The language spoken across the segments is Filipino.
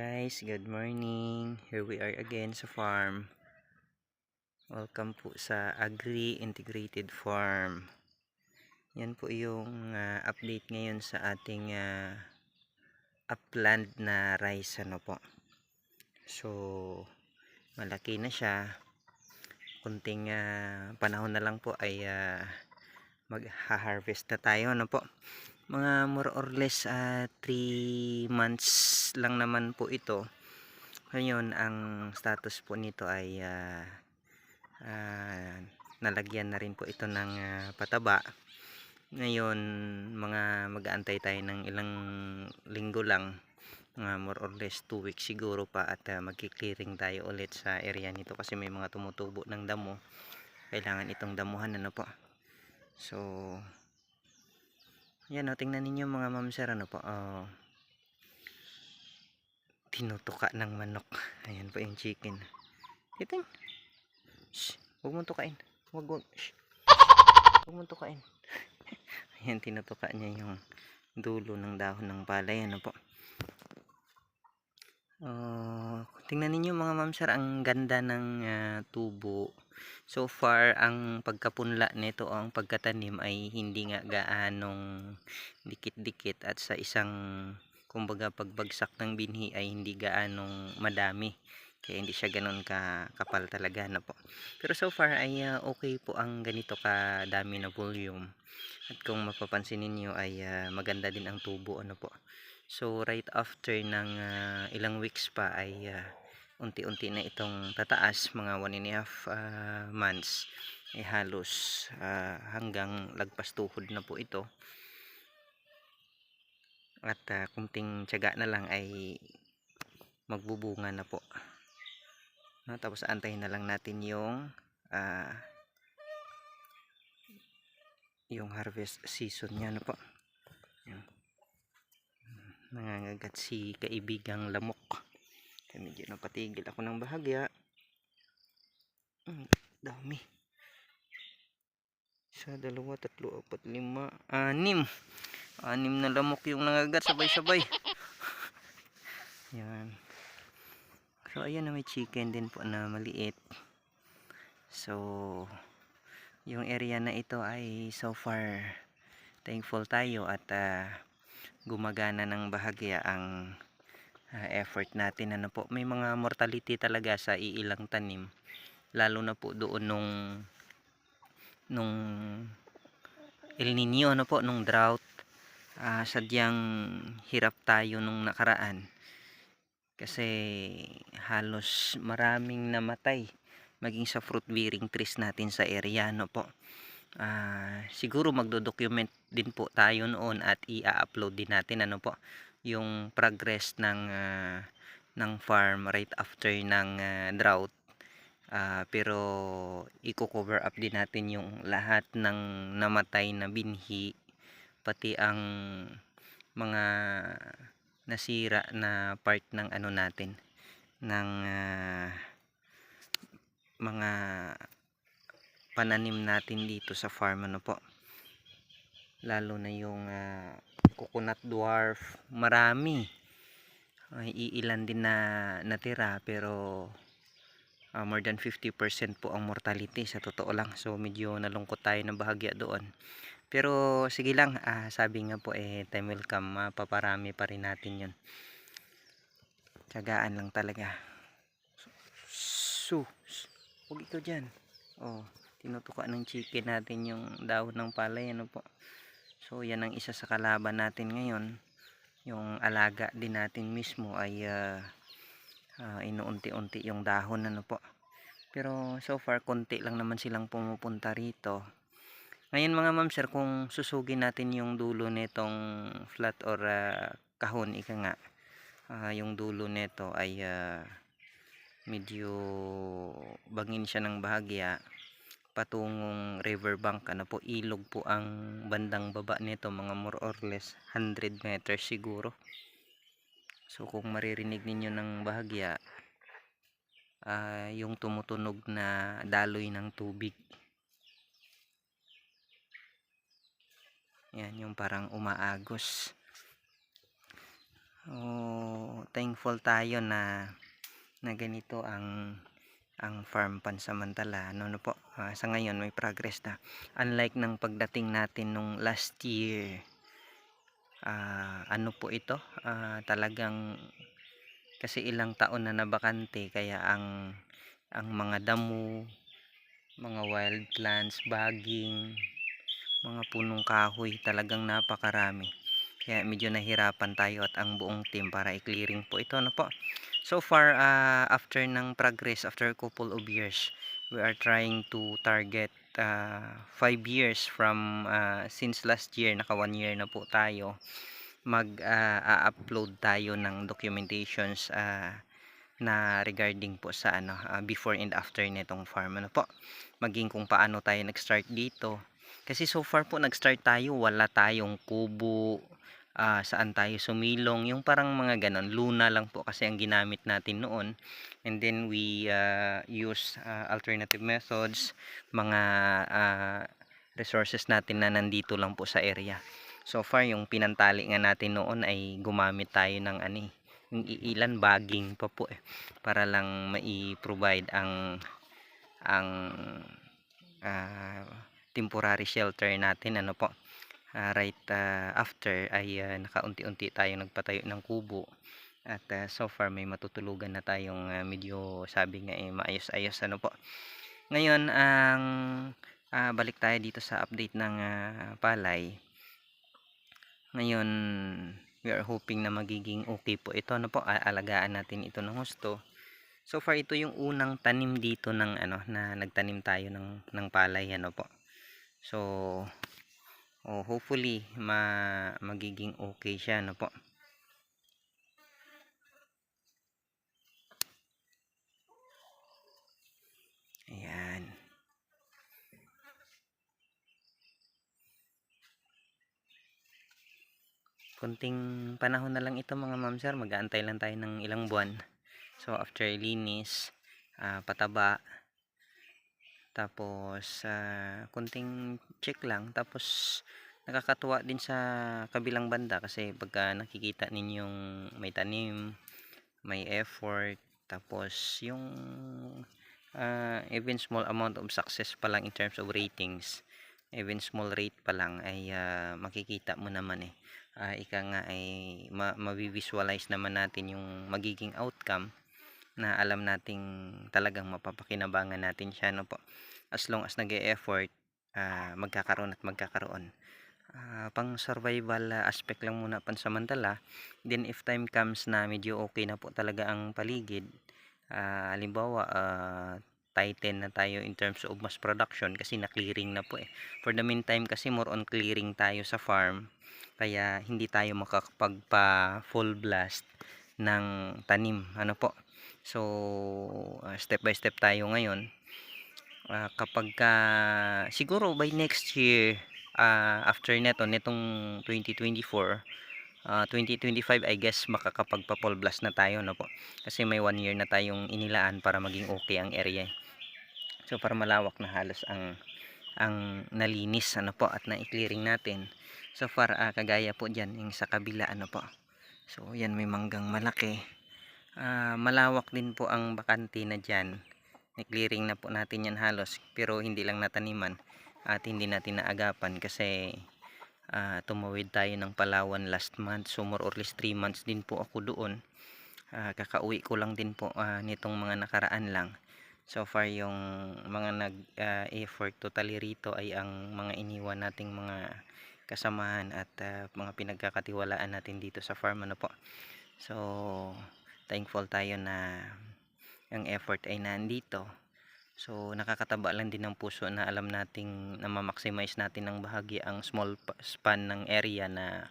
Guys, good morning. Here we are again sa farm. Welcome po sa Agri Integrated Farm. Yan po yung update ngayon sa ating upland na rice po. So, malaki na siya. Kunting panahon na lang po ay mag-harvest na tayo po. Mga more or less 3 months lang naman po ito. Ngayon, ang status po nito ay nalagyan na rin po ito ng pataba. Ngayon, mag-aantay tayo ng ilang linggo lang, more or less 2 weeks siguro pa, at magki-clearing tayo ulit sa area nito kasi may mga tumutubo ng damo. Kailangan itong damuhan po. So, yan tingnan ninyo mga ma'am sir po. Tinutuka ng manok. Ayan po yung chicken. Kiting. Shh, huwag mong tukain. Huwag mong tukain. Ayan, tinutuka niya yung dulo ng dahon ng palay. Po. Tingnan ninyo mga ma'am sir, ang ganda ng tubo. So far, ang pagkapunla nito o ang pagkatanim ay hindi nga gaanong dikit-dikit, at sa isang kumbaga pagbagsak ng binhi ay hindi gaanong madami, kaya hindi siya ganoon kapal talaga po. Pero so far ay okay po ang ganito kadami na volume, at kung mapapansin niyo ay maganda din ang tubo po. So right after ng ilang weeks pa ay unti-unti na itong tataas, mga 1.5 months ay halos hanggang lagpas tuhod na po ito. At kunting tiyaga na lang ay magbubunga na po. Tapos antayin na lang natin yung harvest season niya po. Nangangagat si kaibigang lamok. Kaya medyo napatigil ako ng bahagya. Dami. 1, 2, 3, 4, 5, 6 na lamok yung nangagat sabay-sabay. Yan. So ayan na, may chicken din po na maliit. So yung area na ito ay so far thankful tayo, at gumagana ng bahagya ang effort natin po. May mga mortality talaga sa iilang tanim, lalo na po doon nung El Nino po, nung drought. Sadyang hirap tayo nung nakaraan kasi halos maraming namatay, maging sa fruit bearing trees natin sa area po. Siguro magdo-document din po tayo noon at i-upload din natin po yung progress ng farm right after ng drought. Pero i-cover up din natin yung lahat ng namatay na binhi, pati ang mga nasira na part ng natin, ng mga pananim natin dito sa farm po. Lalo na yung coconut dwarf, marami. Iilan din na natira, pero more than 50% po ang mortality sa totoo lang. So medyo nalungkot tayo ng bahagya doon. Pero sige lang, sabi nga po time will come, mapaparami pa rin natin yun. Tiyagaan lang talaga. Huwag ikaw dyan. Tinutuka ng chicken natin yung dahon ng palay po. So yan ang isa sa kalaban natin ngayon. Yung alaga din natin mismo ay inuunti-unti yung dahon po. Pero so far konti lang naman silang pumupunta rito. Ngayon mga ma'am sir, kung susugin natin yung dulo nitong flat or kahon, ika nga, yung dulo nito ay medyo bangin siya ng bahagya patungong riverbank po. Ilog po ang bandang baba nito, mga more or less 100 meters siguro. So kung maririnig ninyo ng bahagya, yung tumutunog na daloy ng tubig, yan yung parang umaagos. Thankful tayo na ganito ang farm pansamantala, ano po. Sa ngayon may progress na, unlike ng pagdating natin nung last year. Ano po ito, talagang kasi ilang taon na nabakante, kaya ang mga damo, mga wild plants, baging, mga punong kahoy, talagang napakarami. Kaya medyo nahirapan tayo at ang buong team para i-clearing po ito, ano po. So far, after ng progress, after a couple of years, we are trying to target 5 years from since last year, naka 1 year na po tayo, upload tayo ng documentations na regarding po sa before and after nitong farm, ano po, maging kung paano tayo nag-start dito. Kasi so far po nag-start tayo, wala tayong kubo, saan tayo sumilong, yung parang mga ganon, luna lang po kasi ang ginamit natin noon. And then we use alternative methods, mga resources natin na nandito lang po sa area. So far yung pinantali nga natin noon ay gumamit tayo ng yung ilan bagging pa po para lang mai-provide ang temporary shelter natin, ano po. Right after ay nakaunti-unti tayo nagpatayo ng kubo, at so far may matutulugan na tayong medyo, sabi nga maayos-ayos, ano po. Ngayon ang balik tayo dito sa update ng palay. Ngayon we are hoping na magiging okay po ito, ano po. Aalagaan natin ito ng husto. So far ito yung unang tanim dito ng na nagtanim tayo ng palay, ano po. So hopefully magiging okay siya, ano po. Ayan. Kunting panahon na lang ito mga ma'am sir, mag-aantay lang tayo ng ilang buwan. So after linis, pataba, tapos kunting check lang, tapos nakakatuwa din sa kabilang banda kasi pagka nakikita ninyong may tanim, may effort, tapos yung even small amount of success pa lang in terms of ratings, even small rate pa lang ay makikita mo naman ika nga ay ma-visualize naman natin yung magiging outcome na alam nating talagang mapapakinabangan natin siya, no po. As long as nag-e-effort, magkakaroon at magkakaroon. Pang survival aspect lang muna pansamantala. Then if time comes na medyo okay na po talaga ang paligid, halimbawa tighten na tayo in terms of mass production kasi na-clearing na po for the meantime kasi more on clearing tayo sa farm, kaya hindi tayo makakapagpa full blast ng tanim, ano po. So step by step tayo ngayon. Kapag siguro by next year, after nitong 2024, 2025 I guess makakapagpa full blast na tayo, no po, kasi may 1 year na tayong inilaan para maging okay ang area. So para malawak na halos ang nalinis, ano po, at na-clearing natin. So far kagaya po diyan yung sa kabila, ano po. So yan, may manggang malaki. Malawak din po ang bakante na diyan. I-clearing na po natin yan halos, pero hindi lang nataniman at hindi natin naagapan kasi tumawid tayo ng Palawan last month. So more or less 3 months din po ako doon. Kakauwi ko lang din po nitong mga nakaraan lang. So far yung mga nag-effort totally rito ay ang mga iniwan nating mga kasamahan at mga pinagkakatiwalaan natin dito sa farm, ano po. So thankful tayo na ang effort ay nandito. So nakakataba lang din ng puso na alam nating na ma-maximize natin ng bahagi ang small span ng area na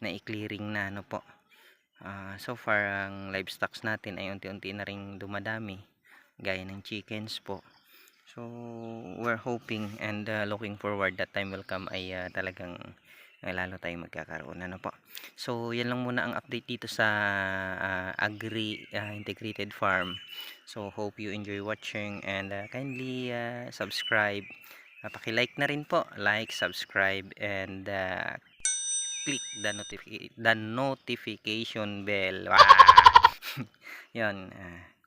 i-clearing na, ano po. So far ang livestock natin ay unti-unti na ring dumadami, gaya ng chickens po. So we're hoping and looking forward that time will come ay talagang lalo tayong magkakaroon, ano po. So yan lang muna ang update dito sa agri integrated farm. So hope you enjoy watching and kindly subscribe, paki-like na rin po, like, subscribe, and click the notification bell. Wow! Yun.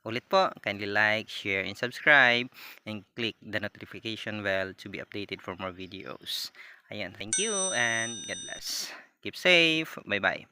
Ulit po, kindly like, share, and subscribe, and click the notification bell to be updated for more videos. Ayan, thank you, and God bless. Keep safe. Bye-bye.